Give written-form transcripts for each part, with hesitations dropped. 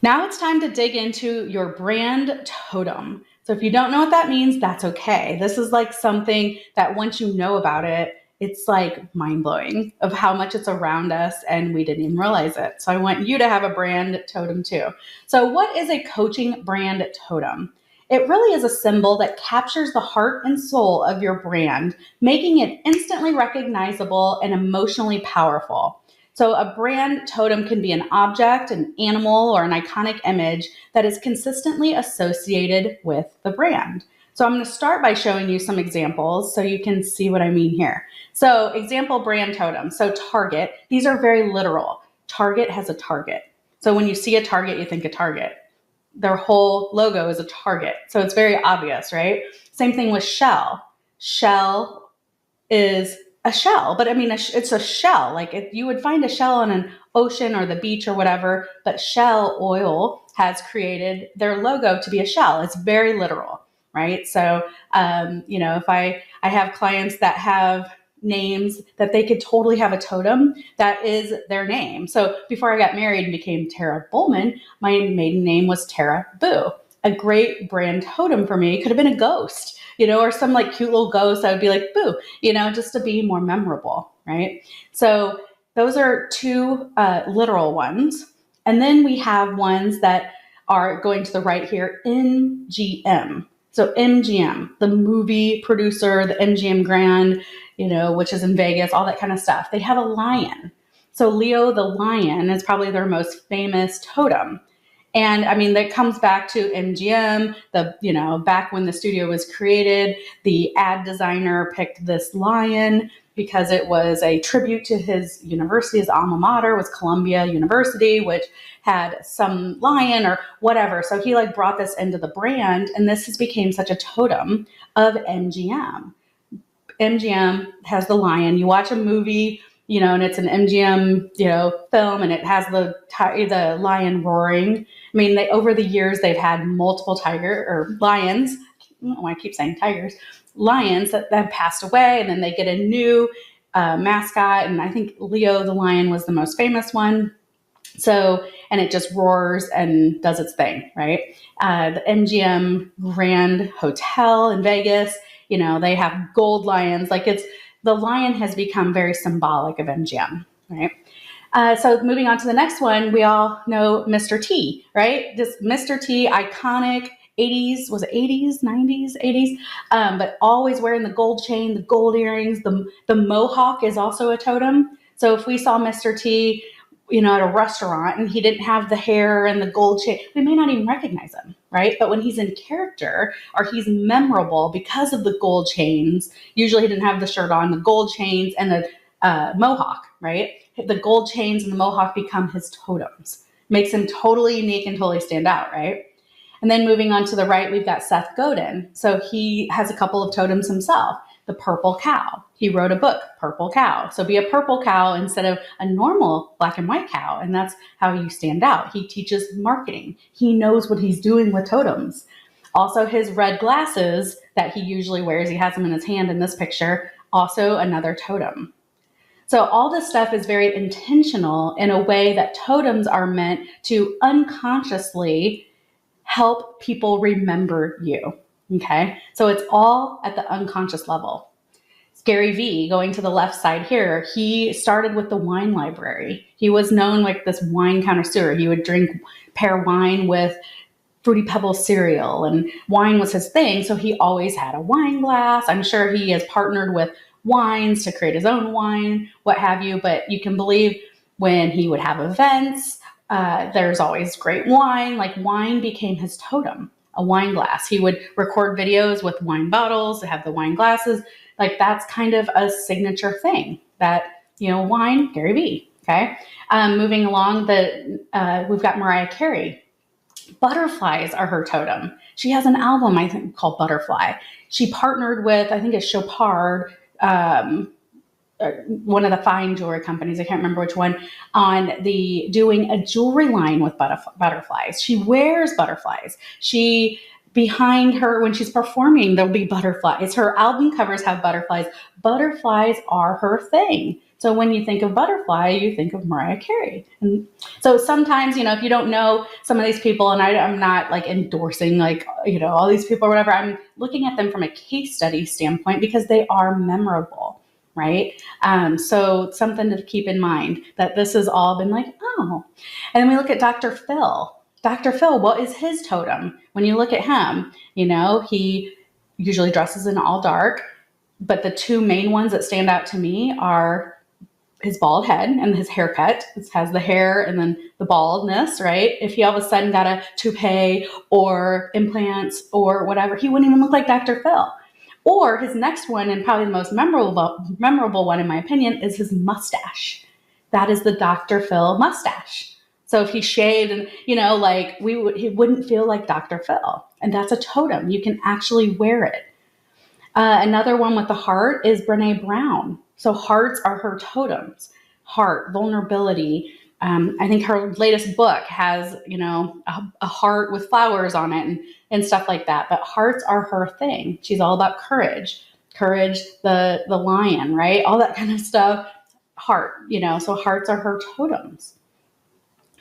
Now it's time to dig into your brand totem. So if you don't know what that means, that's okay. This is like something that once you know about it, it's like mind blowing of how much it's around us and we didn't even realize it. So I want you to have a brand totem too. So what is a coaching brand totem? It really is a symbol that captures the heart and soul of your brand, making it instantly recognizable and emotionally powerful. So, a brand totem can be an object, an animal, or an iconic image that is consistently associated with the brand. So, I'm going to start by showing you some examples so you can see what I mean here. So, example brand totem. So, Target, these are very literal. Target has a target. So, when you see a target, you think a target. Their whole logo is a target. So, it's very obvious, right? Same thing with Shell. Shell is a shell, but I mean, it's a shell. Like if you would find a shell on an ocean or the beach or whatever, but Shell Oil has created their logo to be a shell. It's very literal, right? So, if I have clients that have names that they could totally have a totem that is their name. So before I got married and became Tara Bowman, my maiden name was Tara Boo. A great brand totem for me could have been a ghost, or some like cute little ghost. I would be like, boo, just to be more memorable, right? So those are two literal ones. And then we have ones that are going to the right here, MGM. So MGM, the movie producer, the MGM Grand, which is in Vegas, all that kind of stuff. They have a lion. So Leo the lion is probably their most famous totem. And I mean, that comes back to MGM, back when the studio was created, the ad designer picked this lion because it was a tribute to his university. His alma mater was Columbia University, which had some lion or whatever. So he brought this into the brand, and this has become such a totem of MGM. MGM has the lion. You watch a movie, and it's an MGM, film, and it has the lion roaring. I mean, over the years, they've had multiple lions. I don't know why I keep saying tigers. Lions that have passed away, and then they get a new mascot. And I think Leo the lion was the most famous one. So, and it just roars and does its thing, right? The MGM Grand Hotel in Vegas, they have gold lions. The lion has become very symbolic of MGM, right? So moving on to the next one, we all know Mr. T, right? This Mr. T, iconic 80s, was it 80s, 90s, 80s? But always wearing the gold chain, the gold earrings, the mohawk is also a totem. So if we saw Mr. T, at a restaurant and he didn't have the hair and the gold chain, we may not even recognize him, right? But when he's in character or he's memorable because of the gold chains, usually he didn't have the shirt on, the gold chains and the mohawk, right? The gold chains and the mohawk become his totems. Makes him totally unique and totally stand out, right? And then moving on to the right, we've got Seth Godin. So he has a couple of totems himself. The purple cow. He wrote a book, Purple Cow. So be a purple cow instead of a normal black and white cow. And that's how you stand out. He teaches marketing. He knows what he's doing with totems. Also his red glasses that he usually wears, he has them in his hand in this picture, also another totem. So all this stuff is very intentional in a way that totems are meant to unconsciously help people remember you. Okay, so it's all at the unconscious level. Gary Vee, going to the left side here, he started with the wine library. He was known like this wine connoisseur. He would pair wine with Fruity Pebbles cereal, and wine was his thing. So he always had a wine glass. I'm sure he has partnered with wines to create his own wine, what have you. But you can believe when he would have events, there's always great wine. Like wine became his totem. A wine glass. He would record videos with wine bottles, have the wine glasses. Like that's kind of a signature thing that, wine, Gary Vee. Okay. Moving along, we've got Mariah Carey. Butterflies are her totem. She has an album, I think, called Butterfly. She partnered with, I think it's Chopard, one of the fine jewelry companies, I can't remember which one, on doing a jewelry line with butterflies. She wears butterflies. Behind her, when she's performing, there'll be butterflies. Her album covers have butterflies. Butterflies are her thing. So when you think of butterfly, you think of Mariah Carey. And so sometimes, if you don't know some of these people, and I'm not like endorsing like, all these people or whatever, I'm looking at them from a case study standpoint because they are memorable, right? So something to keep in mind that this has all been like, oh. And then we look at Dr. Phil. Dr. Phil, what is his totem? When you look at him, he usually dresses in all dark, but the two main ones that stand out to me are his bald head and his haircut. It has the hair and then the baldness, right? If he all of a sudden got a toupee or implants or whatever, he wouldn't even look like Dr. Phil. Or his next one, and probably the most memorable one in my opinion, is his mustache. That is the Dr. Phil mustache. So if he shaved and, he wouldn't feel like Dr. Phil. And that's a totem. You can actually wear it. Another one with the heart is Brene Brown. So hearts are her totems. Heart, vulnerability. I think her latest book has, a heart with flowers on it and stuff like that. But hearts are her thing. She's all about courage. Courage, the lion, right? All that kind of stuff. Heart, so hearts are her totems.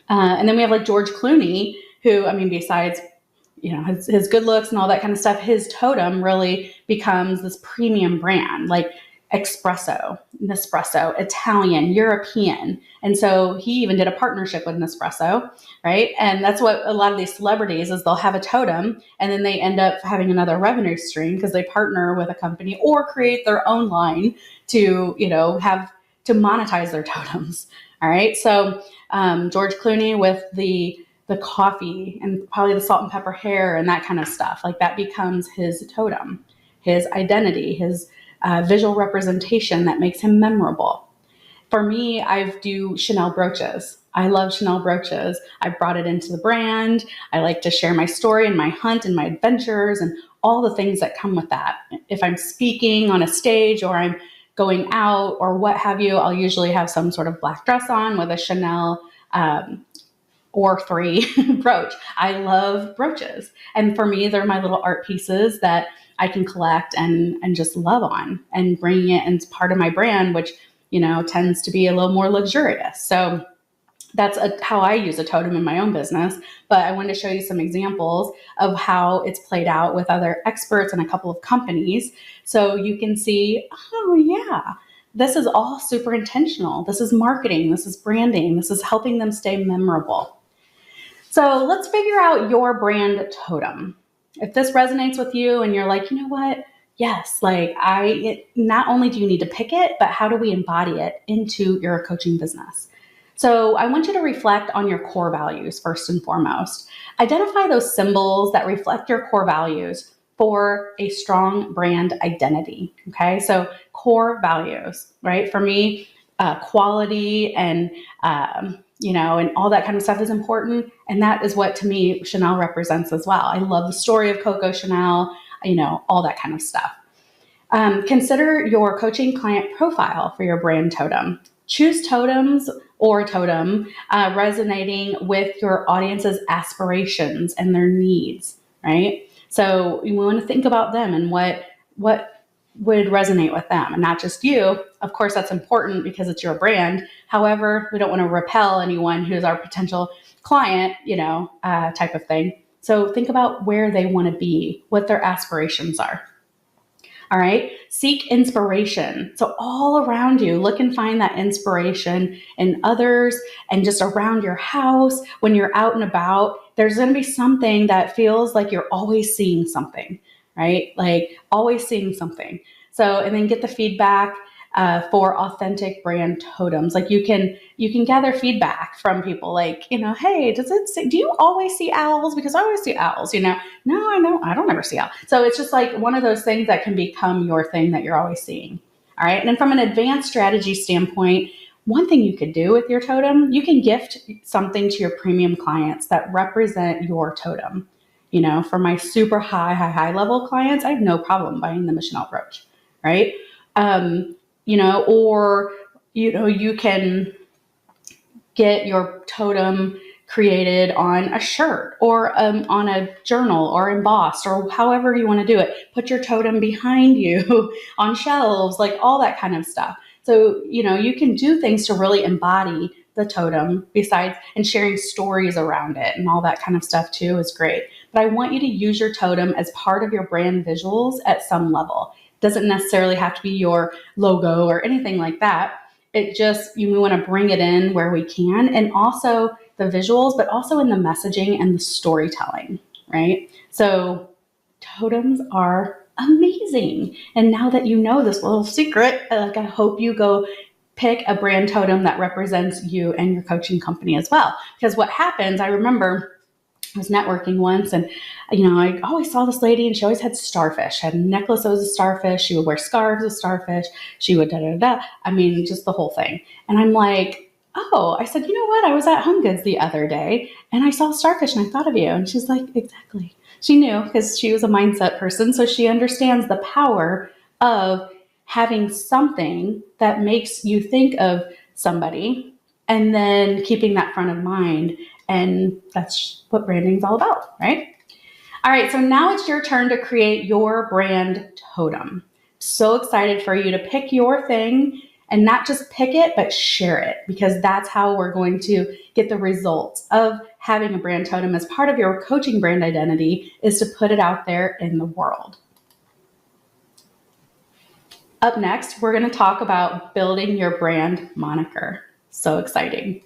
And then we have like George Clooney, who, besides his good looks and all that kind of stuff, his totem really becomes this premium brand, like espresso, Nespresso, Italian, European. And so he even did a partnership with Nespresso, right? And that's what a lot of these celebrities is, they'll have a totem and then they end up having another revenue stream because they partner with a company or create their own line to, have to monetize their totems. All right. So George Clooney with the coffee and probably the salt and pepper hair and that kind of stuff, like that becomes his totem, his identity, his visual representation that makes him memorable. For me, I do Chanel brooches. I love Chanel brooches. I brought it into the brand. I like to share my story and my hunt and my adventures and all the things that come with that. If I'm speaking on a stage or I'm going out or what have you, I'll usually have some sort of black dress on with a Chanel or 3 brooch. I love brooches. And for me, they're my little art pieces that I can collect and just love on and bringing it into part of my brand, which, tends to be a little more luxurious. So that's how I use a totem in my own business. But I wanted to show you some examples of how it's played out with other experts and a couple of companies. So you can see, oh yeah, this is all super intentional. This is marketing. This is branding. This is helping them stay memorable. So let's figure out your brand totem. If this resonates with you and you're like, you know what? Yes, not only do you need to pick it, but how do we embody it into your coaching business? So I want you to reflect on your core values first and foremost. Identify those symbols that reflect your core values for a strong brand identity. Okay, so core values, right? For me, quality and and all that kind of stuff is important. And that is what, to me, Chanel represents as well. I love the story of Coco Chanel, all that kind of stuff. Consider your coaching client profile for your brand totem. Choose totems or a totem resonating with your audience's aspirations and their needs, right? So you want to think about them and what would resonate with them and not just you. Of course, that's important because it's your brand. However, we don't want to repel anyone who's our potential client, type of thing. So think about where they want to be, what their aspirations are. All right. Seek inspiration. So all around you, look and find that inspiration in others and just around your house. When you're out and about, there's going to be something that feels like you're always seeing something, right? Like always seeing something. So, and then get the feedback for authentic brand totems. Like you can gather feedback from people like, hey, do you always see owls? Because I always see owls, No, I don't ever see owls. So it's just like one of those things that can become your thing that you're always seeing. All right. And then from an advanced strategy standpoint, one thing you could do with your totem, you can gift something to your premium clients that represent your totem. For my super high level clients, I have no problem buying them a Chanel brooch, right? Or you can get your totem created on a shirt or on a journal or embossed or however you want to do it. Put your totem behind you on shelves, like all that kind of stuff. So, you can do things to really embody the totem besides, and sharing stories around it and all that kind of stuff too is great. But I want you to use your totem as part of your brand visuals at some level. It doesn't necessarily have to be your logo or anything like that. It just, we want to bring it in where we can, and also the visuals, but also in the messaging and the storytelling, right? So totems are amazing. And now that you know this little secret, I hope you go pick a brand totem that represents you and your coaching company as well. Because what happens, I remember I was networking once, and I always saw this lady, and she always had starfish. She had a necklace that was a starfish. She would wear scarves with starfish. She would da da da. I mean, just the whole thing. And I'm like, oh, I said, you know what? I was at Home Goods the other day, and I saw starfish, and I thought of you. And she's like, exactly. She knew, because she was a mindset person, so she understands the power of having something that makes you think of somebody, and then keeping that front of mind. And that's what branding is all about, right? All right, so now it's your turn to create your brand totem. So excited for you to pick your thing, and not just pick it, but share it, because that's how we're going to get the results of having a brand totem as part of your coaching brand identity, is to put it out there in the world. Up next, we're going to talk about building your brand moniker. So exciting.